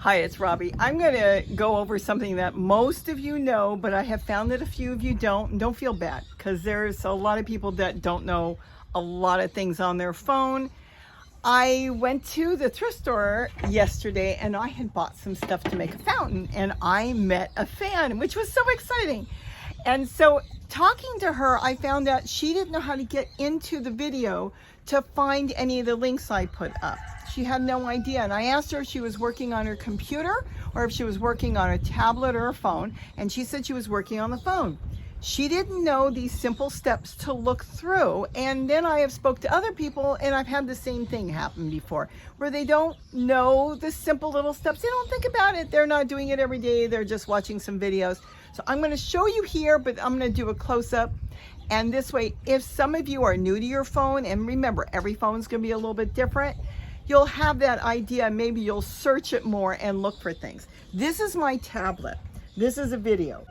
Hi, it's Robbie. I'm going to go over something that most of you know, but I have found that a few of you don't. And don't feel bad, because there's a lot of people that don't know a lot of things on their phone. I went to the thrift store yesterday and I had bought some stuff to make a fountain, and I met a fan, which was so exciting. And so talking to her, I found out she didn't know how to get into the video to find any of the links I put up. She had no idea. And I asked her if she was working on her computer or if she was working on a tablet or a phone. And she said she was working on the phone. She didn't know these simple steps to look through. And then I have spoke to other people, and I've had the same thing happen before, where they don't know the simple little steps. They don't think about it. They're not doing it every day. They're just watching some videos. So I'm going to show you here, but I'm going to do a close-up. And this way, if some of you are new to your phone, and remember, every phone is going to be a little bit different, you'll have that idea. Maybe you'll search it more and look for things. This is my tablet. This is a video.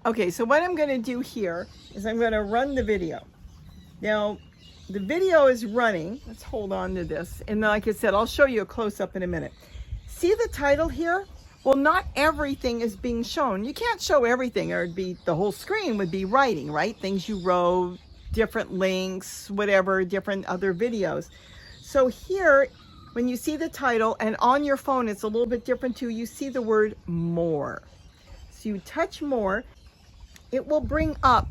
Okay, so what I'm going to do here is I'm going to run the video. Now, the video is running. Let's hold on to this. And like I said, I'll show you a close-up in a minute. See the title here? Well, not everything is being shown. You can't show everything, or it'd be, the whole screen would be writing, right? Things you wrote, different links, whatever, different other videos. So here, when you see the title, and on your phone, it's a little bit different too, you see the word more. So you touch more. It will bring up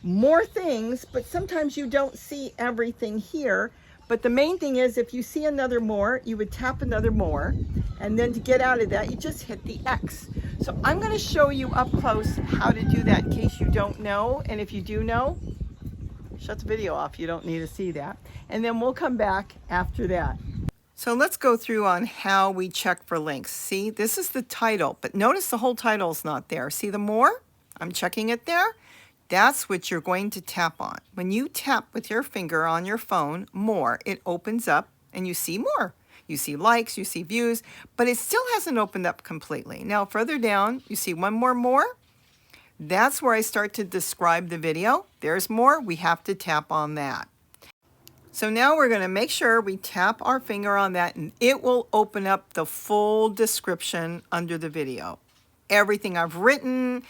more things, but sometimes you don't see everything here. But the main thing is, if you see another more, you would tap another more, and then to get out of that, you just hit the X. So I'm going to show you up close how to do that in case you don't know. And if you do know, shut the video off. You don't need to see that. And then we'll come back after that. So let's go through on how we check for links. See, this is the title, but notice the whole title is not there. See the more? I'm checking it there. That's what you're going to tap on. When you tap with your finger on your phone, more, it opens up and you see more. You see likes, you see views, but it still hasn't opened up completely. Now further down, you see one more. That's where I start to describe the video. There's more, we have to tap on that. So now we're going to make sure we tap our finger on that, and it will open up the full description under the video. Everything I've written,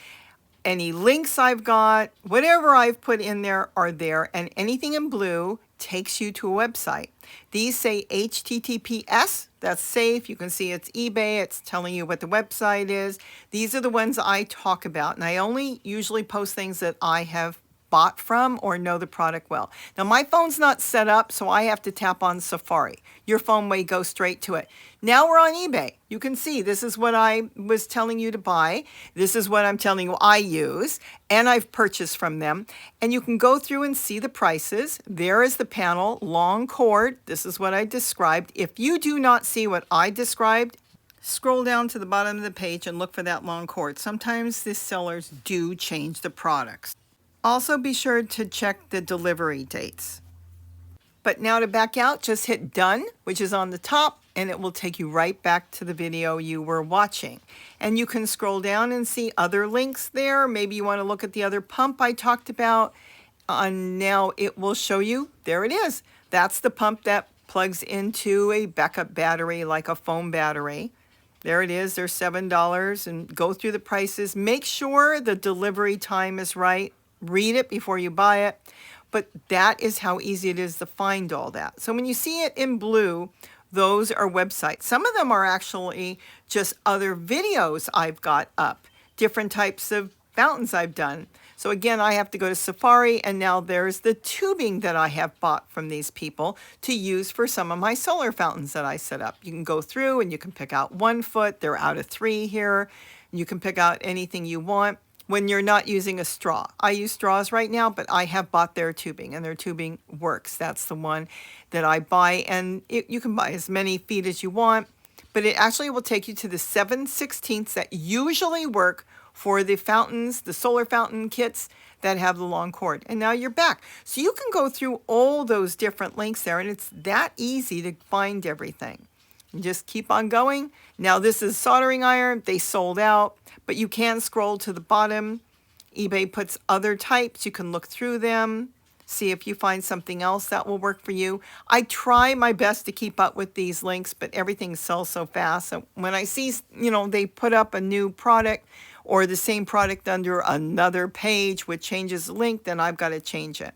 any links I've got, whatever I've put in there are there, and anything in blue takes you to a website. These say HTTPS, that's safe. You can see it's eBay, it's telling you what the website is. These are the ones I talk about, and I only usually post things that I have bought from or know the product well. Now my phone's not set up, so I have to tap on Safari. Your phone may go straight to it. Now we're on eBay. You can see this is what I was telling you to buy. This is what I'm telling you I use, and I've purchased from them. And you can go through and see the prices. There is the panel, long cord. This is what I described. If you do not see what I described, scroll down to the bottom of the page and look for that long cord. Sometimes the sellers do change the products. Also be sure to check the delivery dates. But now to back out, just hit done, which is on the top, and it will take you right back to the video you were watching. And you can scroll down and see other links there. Maybe you want to look at the other pump I talked about. Now it will show you, there it is. That's the pump that plugs into a backup battery like a phone battery. There it is, they're $7, and go through the prices. Make sure the delivery time is right. Read it before you buy it, but that is how easy it is to find all that. So when you see it in blue, those are websites. Some of them are actually just other videos I've got up, different types of fountains I've done. So again, I have to go to Safari, and now there's the tubing that I have bought from these people to use for some of my solar fountains that I set up. You can go through and you can pick out 1 foot. They're out of 3 here. You can pick out anything you want when you're not using a straw. I use straws right now, but I have bought their tubing, and their tubing works. That's the one that I buy, and you can buy as many feet as you want, but it actually will take you to the 7/16 that usually work for the fountains, the solar fountain kits that have the long cord. And now you're back. So you can go through all those different links there, and it's that easy to find everything. And just keep on going. Now this is soldering iron. They sold out, but you can scroll to the bottom. eBay puts other types. You can look through them. See if you find something else that will work for you. I try my best to keep up with these links, but everything sells so fast. So when I see, they put up a new product or the same product under another page which changes the link, then I've got to change it.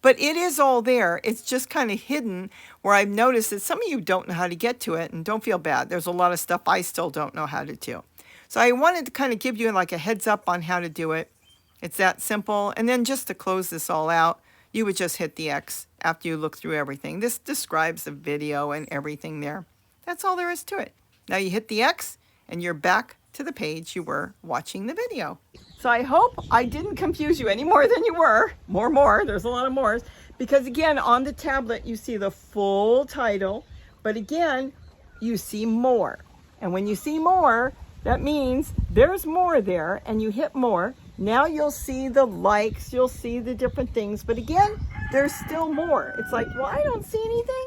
But it is all there. It's just kind of hidden, where I've noticed that some of you don't know how to get to it, and don't feel bad. There's a lot of stuff I still don't know how to do. So I wanted to kind of give you like a heads up on how to do it. It's that simple. And then just to close this all out, you would just hit the X after you look through everything. This describes the video and everything there. That's all there is to it. Now you hit the X and you're back to the page you were watching the video. So I hope I didn't confuse you any more than you were. More, there's a lot of mores. Because again, on the tablet, you see the full title, but again, you see more. And when you see more, that means there's more there, and you hit more. Now you'll see the likes, you'll see the different things, but again, there's still more. It's like, well, I don't see anything.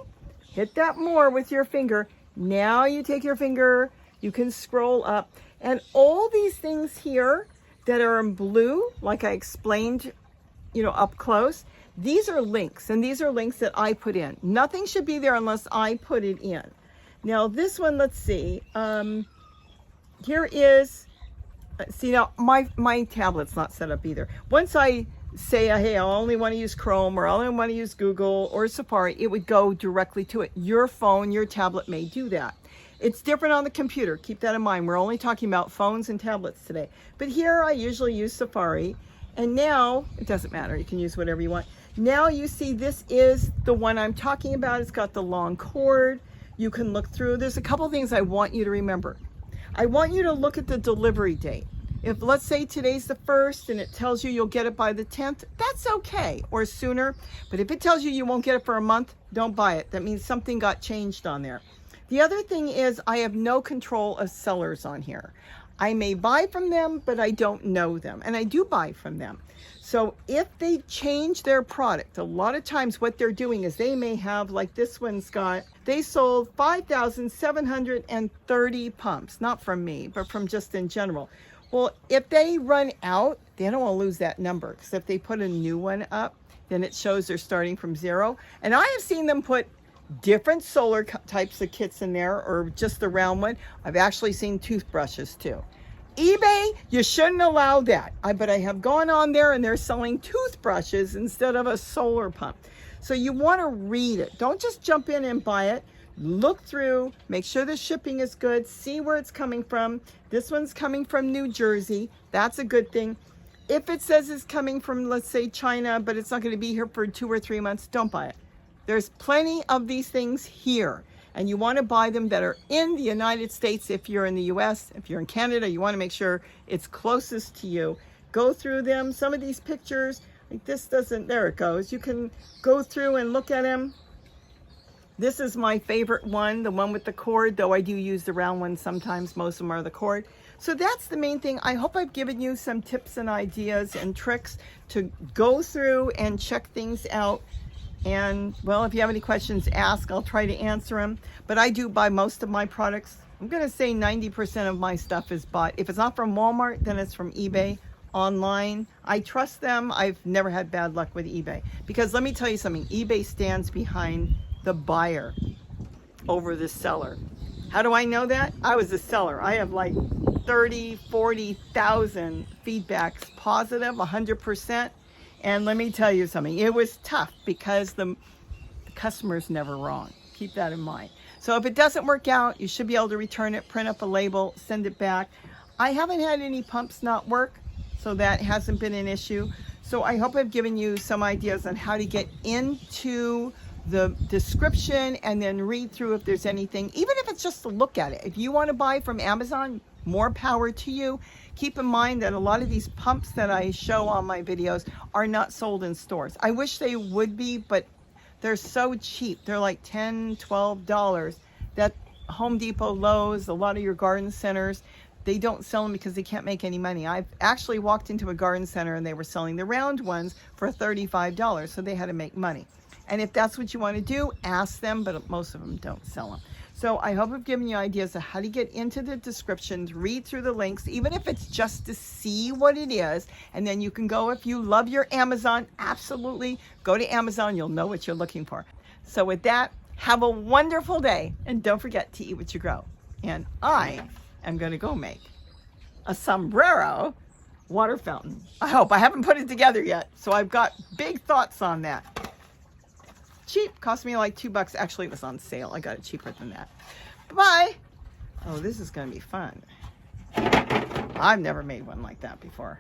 Hit that more with your finger. Now you take your finger, you can scroll up, and all these things here that are in blue, like I explained, up close, these are links, and these are links that I put in. Nothing should be there unless I put it in. Now this one, let's see. Here is, see now my tablet's not set up either. Once I say, hey, I only want to use Chrome, or I only want to use Google or Safari, it would go directly to it. Your phone, your tablet may do that. It's different on the computer. Keep that in mind. We're only talking about phones and tablets today. But here I usually use Safari. And now, it doesn't matter. You can use whatever you want. Now you see this is the one I'm talking about. It's got the long cord. You can look through. There's a couple things I want you to remember. I want you to look at the delivery date. If let's say today's the 1st and it tells you you'll get it by the 10th, that's okay, or sooner. But if it tells you you won't get it for a month, don't buy it. That means something got changed on there. The other thing is I have no control of sellers on here. I may buy from them, but I don't know them, and I do buy from them. So if they change their product, a lot of times what they're doing is they may have, like this one's got, they sold 5,730 pumps, not from me, but from just in general. Well, if they run out, they don't want to lose that number, because if they put a new one up, then it shows they're starting from 0. And I have seen them put different solar types of kits in there, or just the round one. I've actually seen toothbrushes too. eBay, you shouldn't allow that. But I have gone on there and they're selling toothbrushes instead of a solar pump. So you want to read it. Don't just jump in and buy it. Look through, make sure the shipping is good, see where it's coming from. This one's coming from New Jersey. That's a good thing. If it says it's coming from, let's say, China, but it's not going to be here for 2 or 3 months, don't buy it. There's plenty of these things here, and you want to buy them that are in the United States. If you're in the US, if you're in Canada, you want to make sure it's closest to you. Go through them. Some of these pictures, like this doesn't, there it goes. You can go through and look at them. This is my favorite one, the one with the cord, though I do use the round one sometimes. Most of them are the cord. So that's the main thing. I hope I've given you some tips and ideas and tricks to go through and check things out. And well, if you have any questions, ask. I'll try to answer them. But I do buy most of my products. I'm going to say 90% of my stuff is bought. If it's not from Walmart, then it's from eBay online. I trust them. I've never had bad luck with eBay. Because let me tell you something. eBay stands behind the buyer over the seller. How do I know that? I was a seller. I have like 30, 40,000 feedbacks positive, 100%. And let me tell you something, it was tough because the customer's never wrong. Keep that in mind. So if it doesn't work out, you should be able to return it, print up a label, send it back. I haven't had any pumps not work, so that hasn't been an issue. So I hope I've given you some ideas on how to get into the description and then read through if there's anything, even if it's just to look at it. If you want to buy from Amazon, more power to you. Keep in mind that a lot of these pumps that I show on my videos are not sold in stores. I wish they would be, but they're so cheap. They're like $10, $12 that Home Depot, Lowe's, a lot of your garden centers, they don't sell them because they can't make any money. I've actually walked into a garden center and they were selling the round ones for $35, so they had to make money. And if that's what you want to do, ask them, but most of them don't sell them. So I hope I've given you ideas of how to get into the descriptions, read through the links, even if it's just to see what it is. And then you can go, if you love your Amazon, absolutely go to Amazon. You'll know what you're looking for. So with that, have a wonderful day. And don't forget to eat what you grow. And I am going to go make a sombrero water fountain. I hope. I haven't put it together yet, so I've got big thoughts on that. Cheap. Cost me like $2. Actually, it was on sale. I got it cheaper than that. Bye. Oh, this is going to be fun. I've never made one like that before.